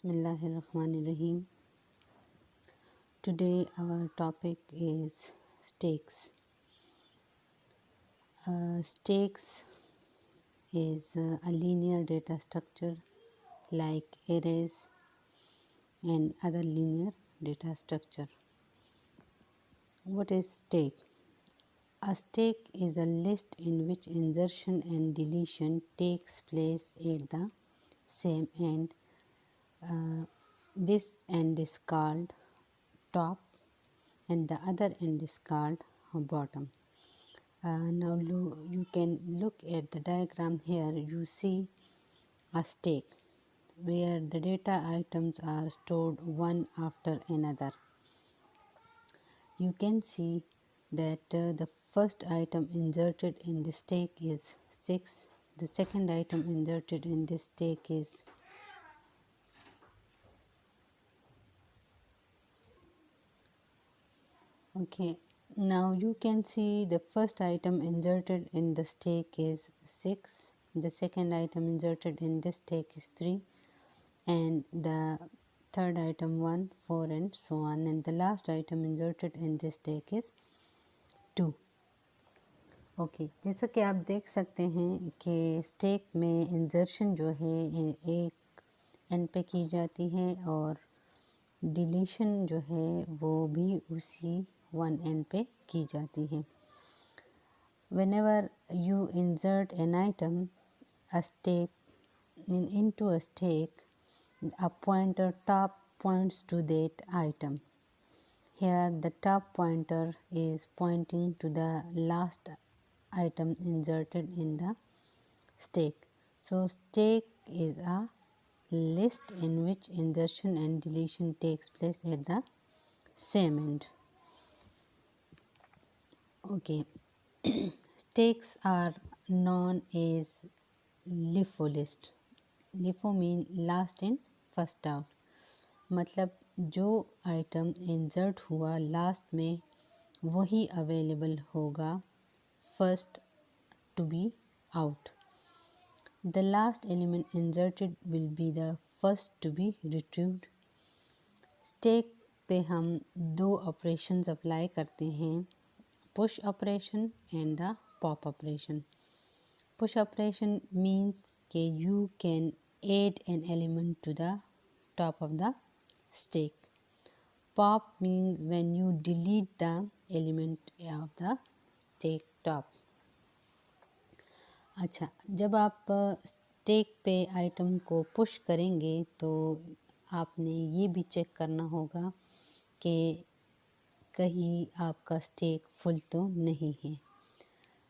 Bismillahirrahmanirrahim. Today our topic is stakes. Stakes is a linear data structure like arrays and other linear data structure. What is stake? A stake is a list in which insertion and deletion takes place at the same end. This end is called top and the other end is called bottom. Now you can look at the diagram here. You see a stake where the data items are stored one after another. You can see that the first item inserted in the stake is 6. The second item inserted in this stake is okay. Now you can see the first item inserted in the stake is 6. The second item inserted in this stake is 3, and the third item 1, 4 and so on, and the last item inserted in this stake is 2. Okay जैसा कि आप देख सकते हैं कि stake में इंजर्शन जो है एक एंड पे की जाती है और डिलीशन जो है वो भी उसी वन एंड पे की जाती है. Whenever you insert an item a stake into a stake, a pointer top points to that item. Here the top pointer is pointing to the last item inserted in the stake. So stake is a list in which insertion and deletion takes place at the same end. Okay. Stakes are known as LIFO list. LIFO mean last in first out. मतलब जो item insert हुआ last में वही available होगा first to be out. The last element inserted will be the first to be retrieved. Stack पे हम दो operations apply करते हैं, push operation and the pop operation. Push operation means कि you can add an element to the top of the stake. Pop means when you delete the element of the stake top. अच्छा, जब आप stake पे item को push करेंगे तो आपने ये भी चेक करना होगा कि कहीं आपका स्टेक फुल तो नहीं है.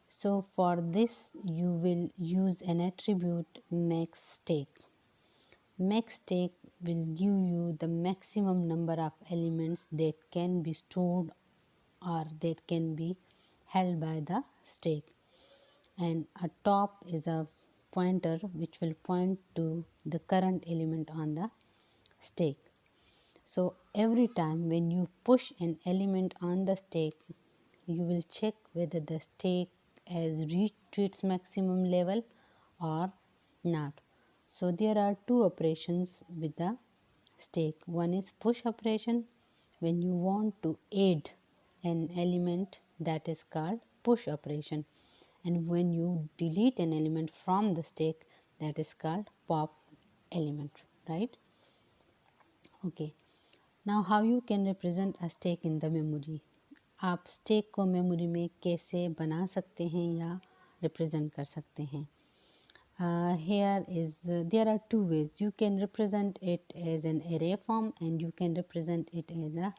So for this you will use an attribute max stack. Max stake will give you the maximum number of elements that can be stored or that can be held by the stake. And a top is a pointer which will point to the current element on the stake. So every time when you push an element on the stake, you will check whether the stake has reached to its maximum level or not. So there are two operations with the stake. One is push operation. When you want to add an element, that is called push operation. And when you delete an element from the stake, that is called pop element, right? Okay. Now how you can represent a stake in the memory? आप stake को memory में कैसे बना सकते हैं या represent कर सकते हैं? There are two ways. You can represent it as an array form and you can represent it as a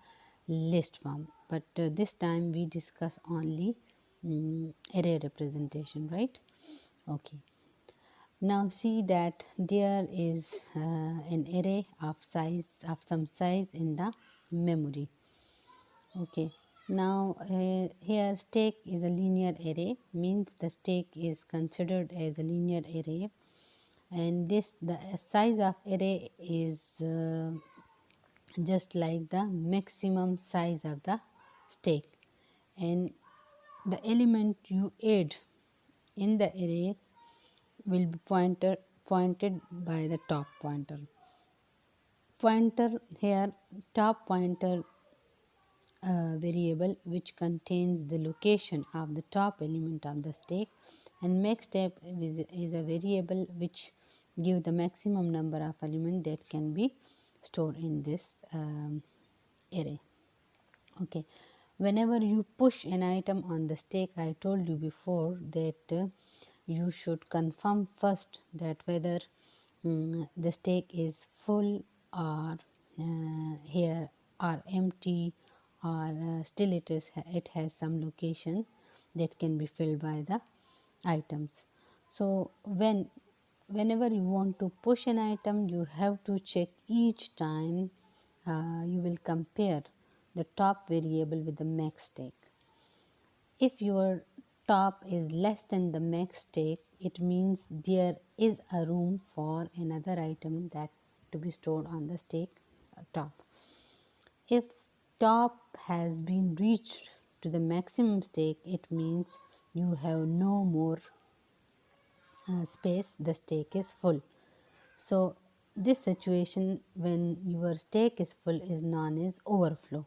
list form, but this time we discuss only array representation, right? Okay, now see that there is an array of some size in the memory. Okay, now here stake is a linear array, means the stake is considered as a linear array, and the size of array is just like the maximum size of the stake, and the element you add in the array will be pointed by the top pointer. pointer here, top pointer variable which contains the location of the top element of the stack, and max step is a variable which give the maximum number of element that can be stored in this array. Okay, whenever you push an item on the stack, I told you before that you should confirm first that whether the stack is full or here or empty, or still it has some location that can be filled by the items. So whenever you want to push an item, you have to check each time. You will compare the top variable with the max stack. If your top is less than the max stack, it means there is a room for another item that to be stored on the stack top. If top has been reached to the maximum stack, it means you have no more space, the stack is full. So this situation when your stack is full is known as overflow.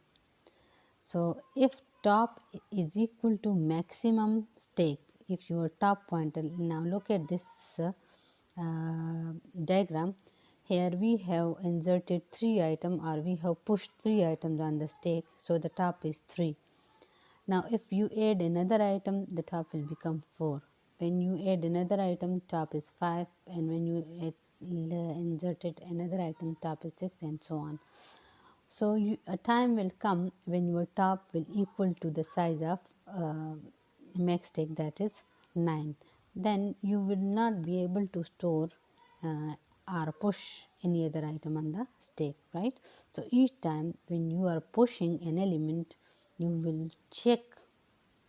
So if top is equal to maximum stack, if your top pointer, now look at this diagram. Here we have inserted 3 items, or we have pushed 3 items on the stack, so the top is 3. Now if you add another item, the top will become 4. When you add another item, top is 5, and when you inserted another item, top is 6, and so on. So a time will come when your top will equal to the size of max stack, that is 9. Then you will not be able to store or push any other item on the stack, right? So each time when you are pushing an element, you will check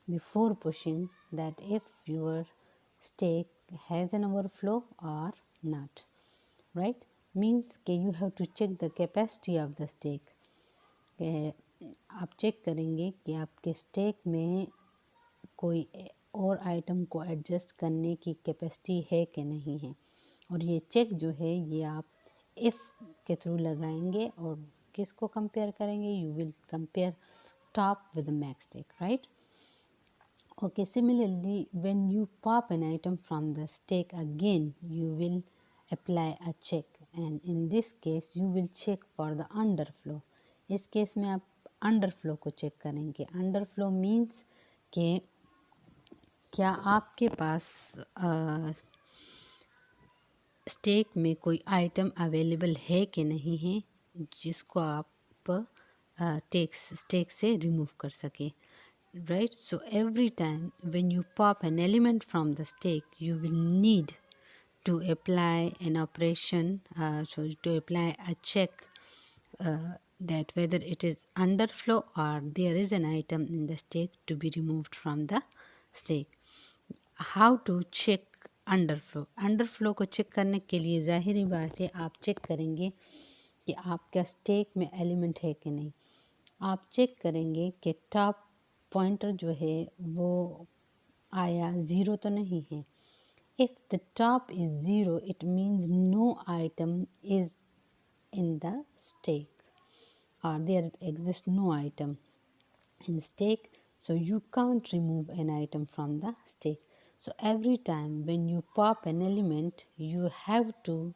before pushing that if your stack has an overflow or not, right? Means कि you have to check the capacity of the stack. आप check करेंगे कि आपके stake में कोई और item को adjust करने की कैपेसिटी है कि नहीं है, और ये चेक जो है ये आप इफ़ के थ्रू लगाएंगे और किसको कंपेयर करेंगे, you will compare top with the max stack, right? Okay, similarly, when you pop an item from the stack again, you will apply a check, and in this case you will check for the underflow. इस case में आप underflow को check करेंगे. Underflow means कि क्या आपके पास stake में कोई आइटम अवेलेबल है कि नहीं है जिसको आप स्टेक से रिमूव कर सके, right? So every time when you pop an element from the stack, you will need to apply an operation, to apply a check that whether it is underflow or there is an item in the stack to be removed from the stack. How to check underflow? Underflow को check करने के लिए ज़ाहिरी बात है आप check करेंगे कि आपका स्टेक में एलिमेंट है कि नहीं. आप चेक करेंगे कि टॉप पॉइंटर जो है वो आया 0 तो नहीं है. If the top is 0, it means no item is in the stack, or there exists no item in stack, so you can't remove an item from the stack. So every time when you pop an element, you have to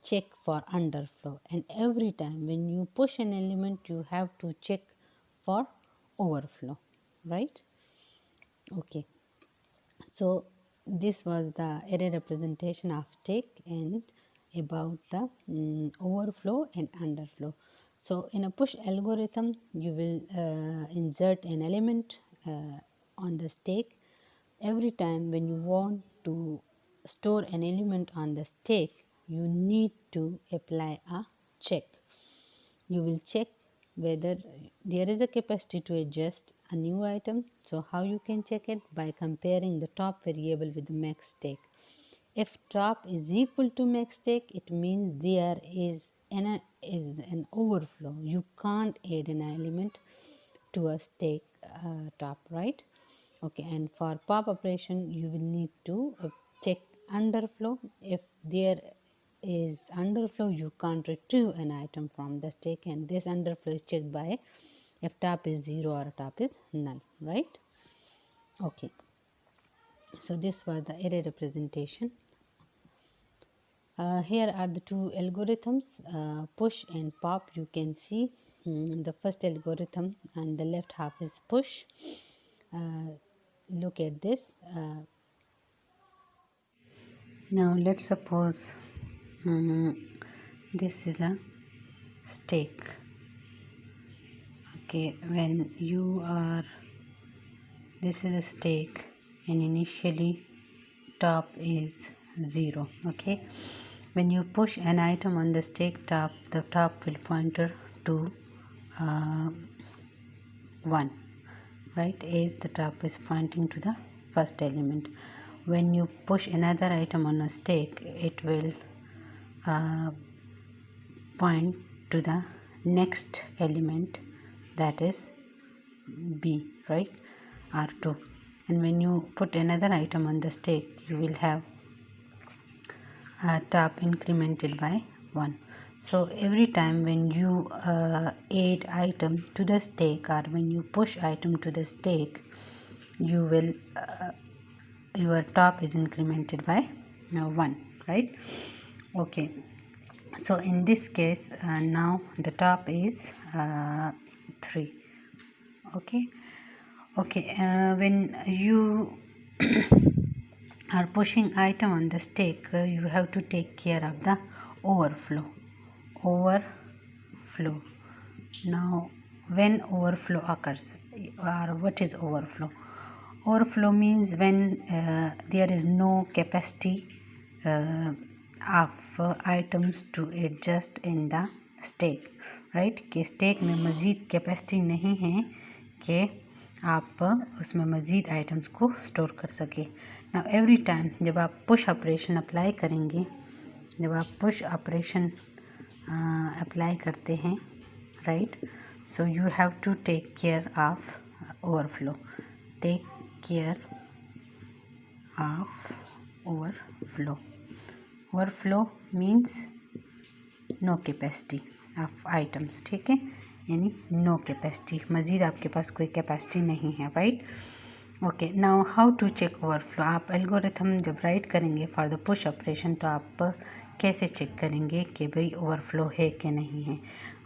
check for underflow, and every time when you push an element, you have to check for overflow, right? Okay, so this was the array representation of stack and about the overflow and underflow. So in a push algorithm, you will insert an element on the stack. Every time when you want to store an element on the stack, you need to apply a check. You will check whether there is a capacity to adjust a new item. So how you can check it? By comparing the top variable with the max stack. If top is equal to max stack, it means there is an overflow. You can't add an element to a stack top, right? Okay, and for pop operation, you will need to check underflow. If there is underflow, you can't retrieve an item from the stack, and this underflow is checked by if top is 0 or top is null, right? Okay, so this was the array representation. Here are the two algorithms, push and pop. You can see the first algorithm on the left half is push. Look at this. Now let's suppose this is a stack. Okay, when you are, this is a stack and initially top is 0. Okay, when you push an item on the stack top, the top will pointer to 1, right, as the top is pointing to the first element. When you push another item on a stack, it will point to the next element, that is B, right, R2. And when you put another item on the stack, you will have top incremented by 1. So every time when you add item to the stack, or when you push item to the stack, you will your top is incremented by 1, right? Okay, so in this case now the top is 3. Okay, when you are pushing item on the stack, you have to take care of the overflow. Now when overflow occurs, or what is overflow? Overflow means when there is no capacity of items to adjust in the stack, right? कि stack में मज़ीद capacity नहीं है कि आप उसमें मज़ीद items को स्टोर कर सके. नाउ एवरी टाइम जब आप पुश ऑपरेशन अप्लाई करेंगे, जब आप पुश ऑपरेशन अप्लाई करते हैं, right, so you have to take care of overflow. Take care of overflow. Overflow means no capacity of items, ठीक है, यानी नो कैपेसिटी, मज़ीद आपके पास कोई कैपेसिटी नहीं है, right. Okay, now how to check overflow. आप एल्गोरिथम जब राइट करेंगे फॉर द पुश ऑपरेशन, तो आप कैसे चेक करेंगे कि भाई ओवरफ्लो है कि नहीं है.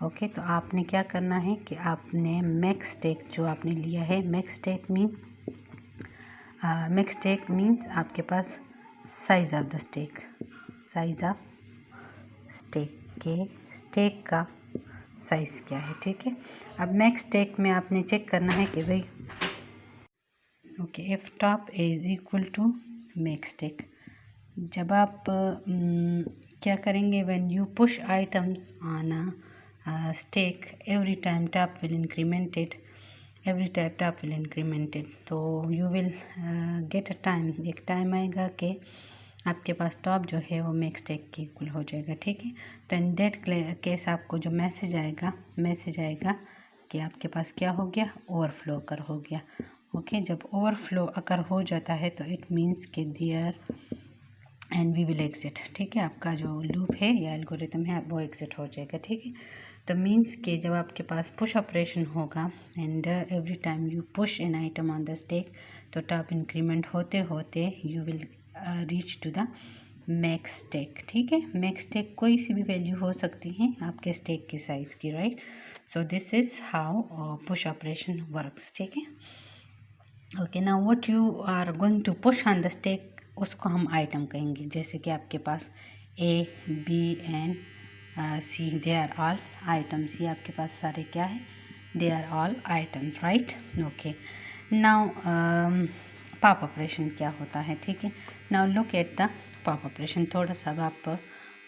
ओके, तो आपने क्या करना है कि आपने मैक्स स्टैक जो आपने लिया है, मैक्स स्टैक मीन्स आपके पास size of the stack, size of stack के स्टैक का साइज़ क्या है, ठीक है. अब मैक्स स्टैक में आपने चेक करना है कि भाई okay, if top is equal to max stack. जब आप क्या करेंगे, when you push items on a stack, every time top will incremented, तो you will get a time, एक टाइम आएगा कि आपके पास टॉप जो है वो मैक्स स्टैक के इक्वल हो जाएगा, ठीक है. तो इन दैट केस आपको जो मैसेज आएगा कि आपके पास क्या हो गया, ओवरफ्लो अकर हो गया. ओके, जब ओवरफ्लो अकर हो जाता है तो इट मीन्स कि there and we will exit, ठीक है. आपका जो लूप है या एल्गोरिथम है वो एग्जिट हो जाएगा, ठीक है. तो मीन्स कि जब आपके पास पुश ऑपरेशन होगा and every time you push an item on the stack, तो टॉप इंक्रीमेंट होते होते you will reach to the max stack, ठीक है. मैक्स स्टैक कोई सी भी वैल्यू हो सकती है आपके स्टैक की साइज़ की, right. So this is how push operation works, ठीक है. Okay, now what you are going to push on the stack, उसको हम आइटम कहेंगे. जैसे कि आपके पास A, B and C, they are all items. ये आपके पास सारे क्या है, they are all items, right. Okay, now pop operation क्या होता है, ठीक है. Now look at the pop operation. थोड़ा सा अब आप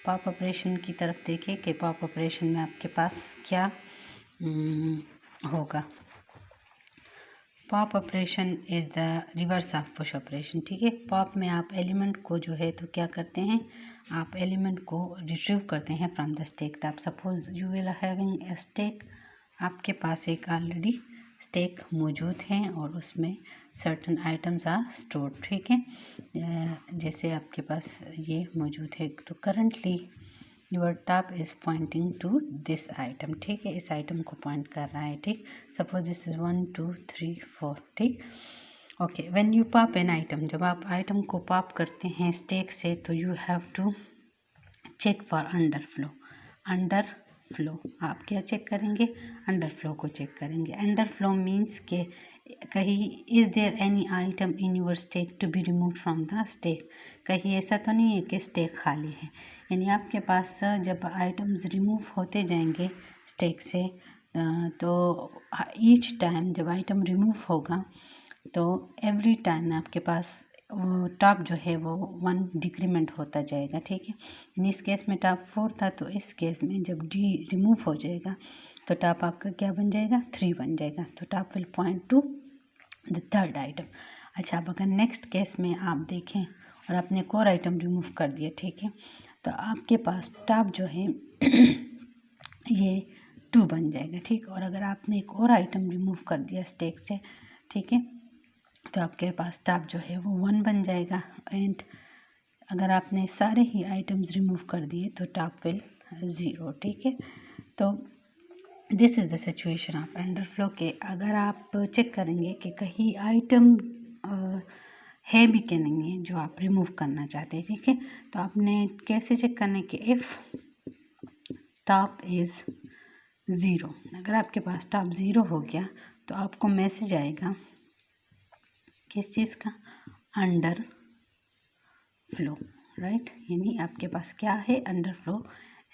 पॉप ऑपरेशन की तरफ देखें कि पॉप ऑपरेशन में आपके पास क्या होगा. Pop operation is the reverse of push operation, ठीक है. पॉप में आप एलिमेंट को जो है तो क्या करते हैं, आप एलिमेंट को रिट्रीव करते हैं from the stack top. Suppose you will having a stack, आपके पास एक ऑलरेडी स्टैक मौजूद हैं और उसमें सर्टन आइटम्स आर स्टोर्ड, ठीक है। जैसे आपके पास ये मौजूद है, तो currently your top is pointing to this item, ठीक है, इस आइटम को पॉइंट कर रहा है, ठीक। सपोज दिस इज़ 1 2 3 4, ठीक। Okay, when you pop an item, जब आप आइटम को पॉप करते हैं स्टैक से, तो you have to check for underflow. Underflow आप क्या चेक करेंगे? अंडरफ्लो को चेक करेंगे। अंडरफ्लो मीन्स के कहीं is there any item in your stack to be remove from the stack, कहीं ऐसा तो नहीं है कि स्टैक खाली है। यानी आपके पास जब आइटम्स रिमूव होते जाएंगे स्टैक से, तो ईच टाइम जब आइटम रिमूव होगा तो एवरी टाइम आपके पास टॉप जो है वो 1 डिक्रीमेंट होता जाएगा, ठीक है। इन इस केस में टॉप 4 था, तो इस केस में जब डी रिमूव हो जाएगा तो टॉप आपका क्या बन जाएगा? 3 बन जाएगा। तो top will point to the third item. अच्छा, अब अगर नेक्स्ट केस में आप देखें और आपने एक और आइटम रिमूव कर दिया, ठीक है, तो आपके पास टॉप जो है ये 2 बन जाएगा, ठीक। और अगर आपने एक और आइटम रिमूव कर दिया स्टैक से, ठीक है, तो आपके पास टॉप जो है वो 1 बन जाएगा। एंड अगर आपने सारे ही आइटम्स रिमूव कर दिए तो टॉप विल 0, ठीक है। तो this is the situation of underflow के अगर आप चेक करेंगे कि कहीं आइटम है भी कि नहीं है जो आप रिमूव करना चाहते हैं, ठीक है। तो आपने कैसे चेक करना है कि इफ़ टॉप इज़ 0, अगर आपके पास टॉप 0 हो गया तो आपको मैसेज आएगा किस चीज़ का? Underflow, right. यानी आपके पास क्या है? Underflow,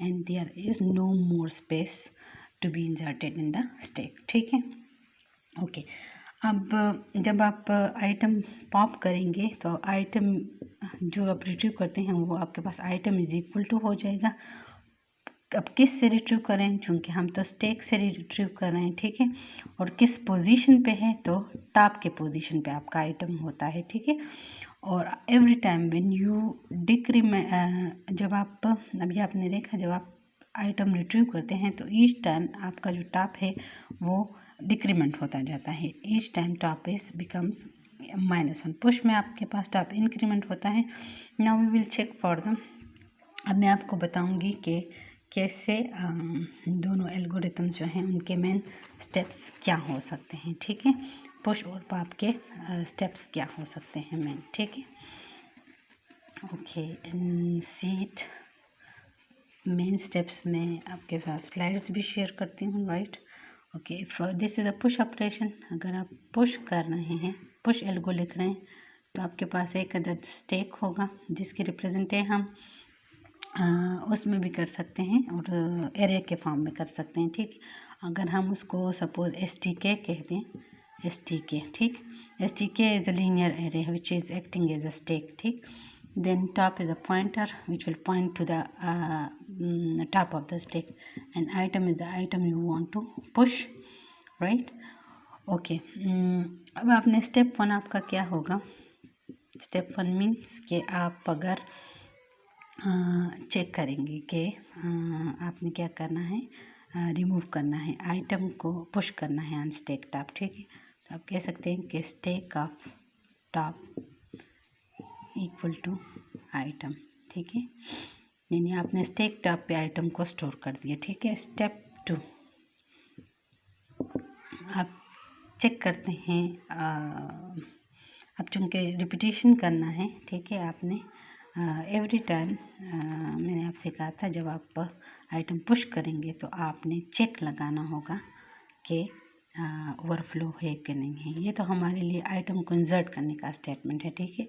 and there is no more space to be inserted in the stack, ठीक है। ओके, अब जब आप आइटम पॉप करेंगे तो आइटम जो आप रिट्रीव करते हैं वो आपके पास आइटम इज़ इक्वल टू हो जाएगा। अब किस से रिट्रीव करें? चूँकि हम तो स्टैक से रिट्रीव कर रहे हैं, ठीक है। और किस पोजीशन पे है? तो टॉप के पोजीशन पे आपका आइटम होता है, ठीक है। और every time when you decrement, जब आप अभी आपने देखा जब आप आइटम रिट्रीव करते हैं तो ईच टाइम आपका जो टॉप है वो डिक्रीमेंट होता जाता है। Each time top is becomes -1। Push में आपके पास टॉप इंक्रीमेंट होता है। Now we will check for the, अब मैं आपको बताऊंगी कि कैसे दोनों एल्गोरिथम्स जो हैं उनके मेन स्टेप्स क्या हो सकते हैं, ठीक है। पुश और पॉप के स्टेप्स क्या हो सकते हैं मेन, ठीक है। ओके, सीट मेन स्टेप्स में आपके पास स्लाइड्स भी शेयर करती हूँ, right. Okay, this is a push operation. अगर आप पुश कर रहे हैं, पुश एल्गो लिख रहे हैं, तो आपके पास एक अदद स्टैक होगा जिसकी रिप्रेजेंटेशन हम उसमें भी कर सकते हैं और एरे के फॉर्म में कर सकते हैं, ठीक। अगर हम उसको सपोज STK कह दें, STK, ठीक। STK is a linear array which is acting as a stack, ठीक। then top is a pointer which will point to the top of the stack, and item is the item you want to push, right. okay, अब आपने step 1 आपका क्या होगा? Step 1 means कि आप अगर check करेंगे कि आपने क्या करना है, रिमूव करना है, आइटम को पुश करना है ऑन स्टैक टॉप, ठीक है। तो आप कह सकते हैं कि stack of top equal to item, ठीक है। यानी आपने स्टैक टॉप पे आइटम को स्टोर कर दिया, ठीक है। स्टेप 2 आप चेक करते हैं, अब चूँकि रिपीटेशन करना है, ठीक है। आपने एवरी टाइम मैंने आपसे कहा था जब आप आइटम पुश करेंगे तो आपने चेक लगाना होगा कि ओवरफ्लो है कि नहीं है। ये तो हमारे लिए आइटम को इंसर्ट करने का स्टेटमेंट है, ठीक है।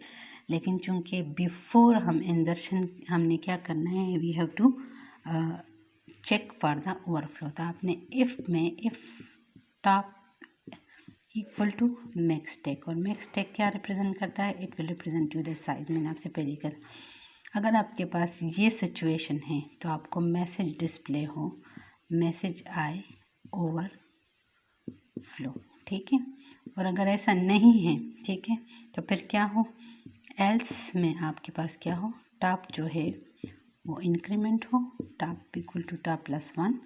लेकिन चूँकि बिफोर हम इंसर्शन हमने क्या करना है, we have to check for the overflow. तो आपने इफ़ में if top equal to max stack, और मैक्स टेक क्या रिप्रेजेंट करता है? It will represent you the size. मैंने आपसे पहले कहा अगर आपके पास ये सिचुएशन है तो आपको मैसेज डिस्प्ले हो, मैसेज आए ओवर फ्लो, ठीक है। और अगर ऐसा नहीं है, ठीक है, तो फिर क्या हो? एल्स में आपके पास क्या हो? टॉप जो है वो इंक्रीमेंट हो, top equal to top +1,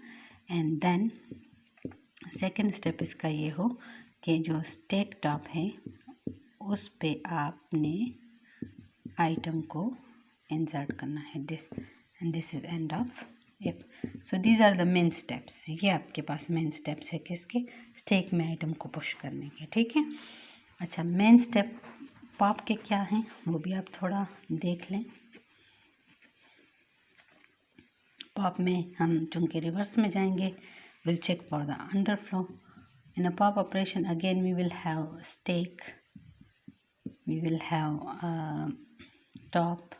and then second step इसका ये हो कि जो स्टैक टॉप है उस पे आपने आइटम को इंसर्ट करना है, this and this is end of if. So these are the main steps. ये आपके पास मेन स्टेप्स है किसके, स्टैक में आइटम को पुश करने के, ठीक है। अच्छा, मेन स्टेप पॉप के क्या हैं वो भी आप थोड़ा देख लें। पॉप में हम चूँकि रिवर्स में जाएंगे, will check for the underflow. In a pop operation again we will have stack, we will have top,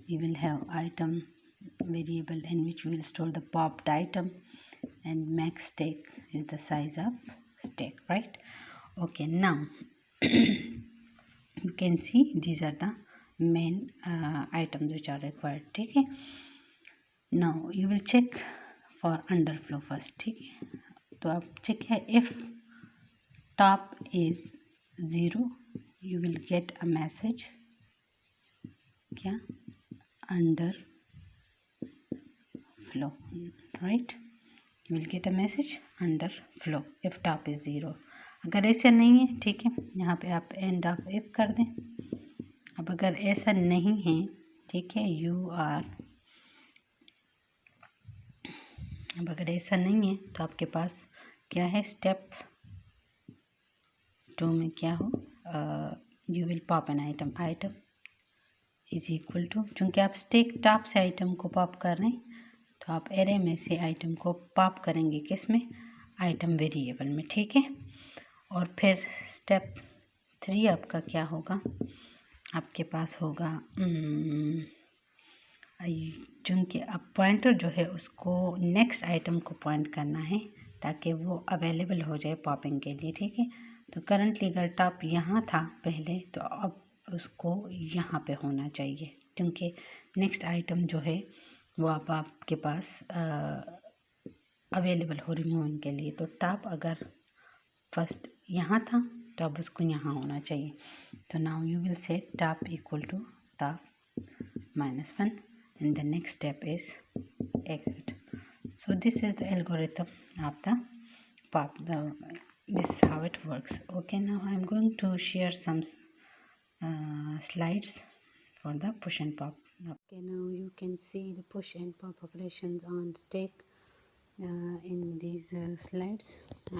we will have item variable in which we will store the popped item, and max stack is the size of stack, right? Okay, now you can see these are the main items which are required, ठीक है। now you will check for underflow first, ठीक है। तो आप check है, if top is 0 you will get a message, क्या, under flow, right, you will get a message under flow if top is 0। अगर ऐसा नहीं है, ठीक है, यहाँ पे आप एंड ऑफ इफ कर दें। अब अगर ऐसा नहीं है, ठीक है, अब अगर ऐसा नहीं है तो आपके पास क्या है, स्टेप 2 में क्या हो, you will pop an item, item is equal to, चूँकि आप स्टैक टॉप से आइटम को पॉप कर रहे हैं तो आप एरे में से आइटम को पॉप करेंगे किस में, आइटम वेरिएबल में, ठीक है। और फिर स्टेप 3 आपका क्या होगा, आपके पास होगा चूँकि अब पॉइंटर जो है उसको नेक्स्ट आइटम को पॉइंट करना है ताकि वो अवेलेबल हो जाए पॉपिंग के लिए, ठीक है। तो करंटली अगर टॉप यहाँ था पहले, तो अब उसको यहाँ पे होना चाहिए, क्योंकि नेक्स्ट आइटम जो है वो अब आपके पास अवेलेबल हो रिमूविंग के लिए। तो टॉप अगर फर्स्ट यहाँ था तो अब उसको यहाँ होना चाहिए। तो now you will say top equal to top -1 and the next step is exit. So this is the algorithm of the pop. This is how it works. Okay, now I'm going to share some slides for the push and pop. Okay, now you can see the push and pop operations on stack in these slides.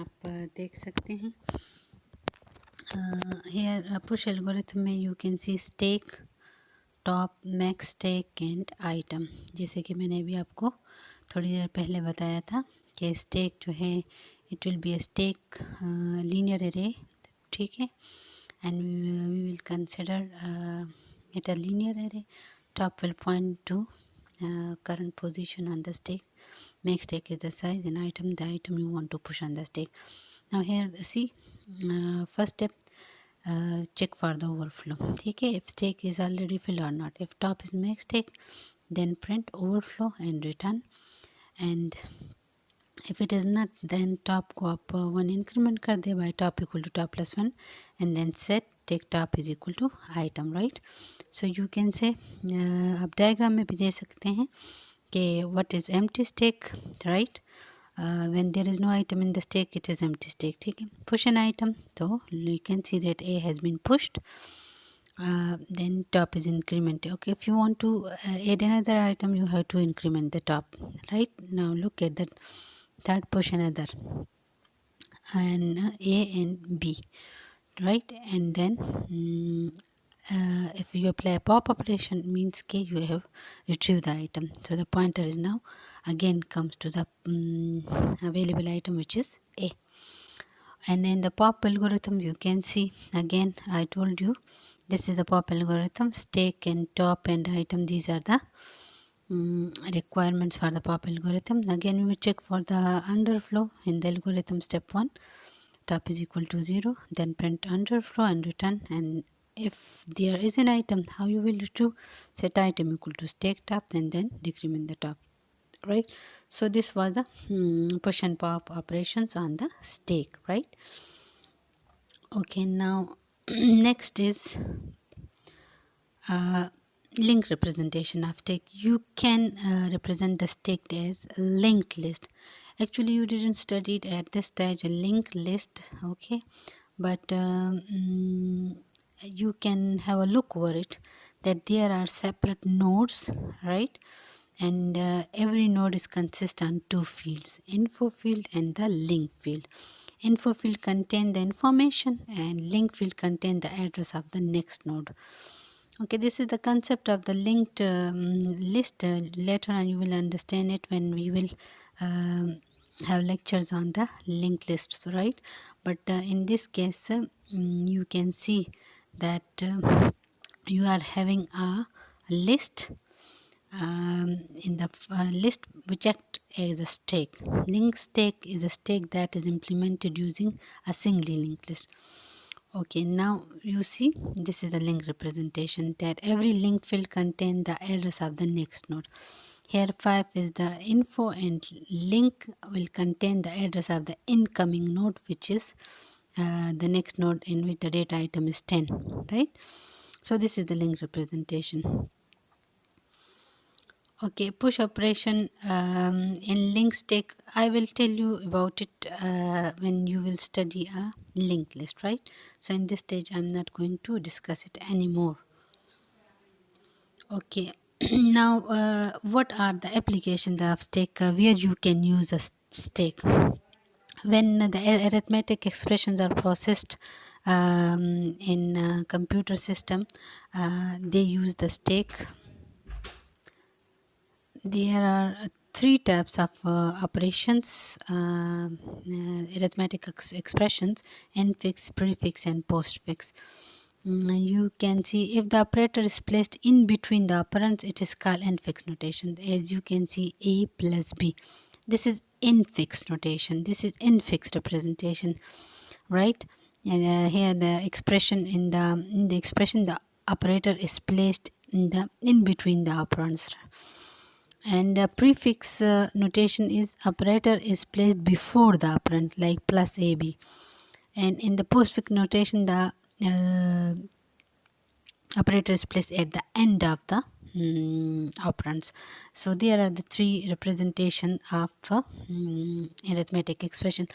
आप देख सकते हैं। Here push algorithm में you can see stack, top, max stack and item. जैसे कि मैंने अभी आपको थोड़ी देर पहले बताया था कि स्टैक जो है it will be a stack linear array, ठीक है, and we will consider it a linear array. Top will point to current position on the stack, max stack is the size, and item the item you want to push on the stack. Now here see first step, check for the overflow, ठीक है, if stack is already filled or not. if top is max stack then print overflow and return, and if it is not then top को आप 1 increment कर दे by top equal to top plus 1 and then set take top is equal to item, right? So you can say आप diagram में भी दे सकते हैं कि what is empty stack, right? When there is no item in the stack it is empty stack, ठीक है। push an item, so you can see that A has been pushed, then top is incremented. Okay, if you want to add another item you have to increment the top, right? Now look at that third push another and A and B, right? And then if you apply a pop operation means k you have retrieved the item, so the pointer is now again comes to the available item which is A. And in the pop algorithm you can see again I told you this is the pop algorithm, stack and top and item, these are the requirements for the pop algorithm. Again we will check for the underflow in the algorithm. Step 1, top is equal to 0, then print underflow and return, and if there is an item how you will retrieve, set item equal to stack top and then decrement the top, right? So this was the push and pop operations on the stack, right? Okay, now next is link representation of stake. You can represent the stake as linked list. Actually, you didn't study it at this stage a linked list, okay, but you can have a look over it, that there are separate nodes, right? And every node is consist on two fields, info field and the link field. Info field contain the information and link field contain the address of the next node. Okay, this is the concept of the linked list. Later on you will understand it when we will have lectures on the linked lists, right? But in this case you can see that you are having a list. In the list which act as a stake. Link stake is a stake that is implemented using a single linked list. Okay, now you see this is a link representation, that every link field contain the address of the next node. Here 5 is the info and link will contain the address of the incoming node, which is the next node in which the data item is 10, right? So this is the link representation. Okay, push operation in link stake, I will tell you about it when you will study a linked list, right? So in this stage I'm not going to discuss it anymore. Okay, now what are the applications of stake where you can use a stake? When the arithmetic expressions are processed in a computer system, they use the stake. There are three types of operations, arithmetic expressions: infix, prefix and postfix. You can see if the operator is placed in between the operands, it is called infix notation. As you can see, a plus b, this is infix notation, this is infix representation, right? And here the expression in the expression, the operator is placed in between the operands. And prefix notation is operator is placed before the operand, like plus ab. And in the postfix notation, the operator is placed at the end of the operands. So there are the three representation of arithmetic expression.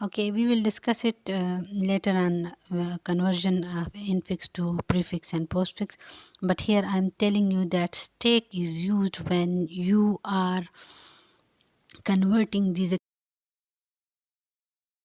Okay, we will discuss it later on, conversion of infix to prefix and postfix. But here I am telling you that stake is used when you are converting these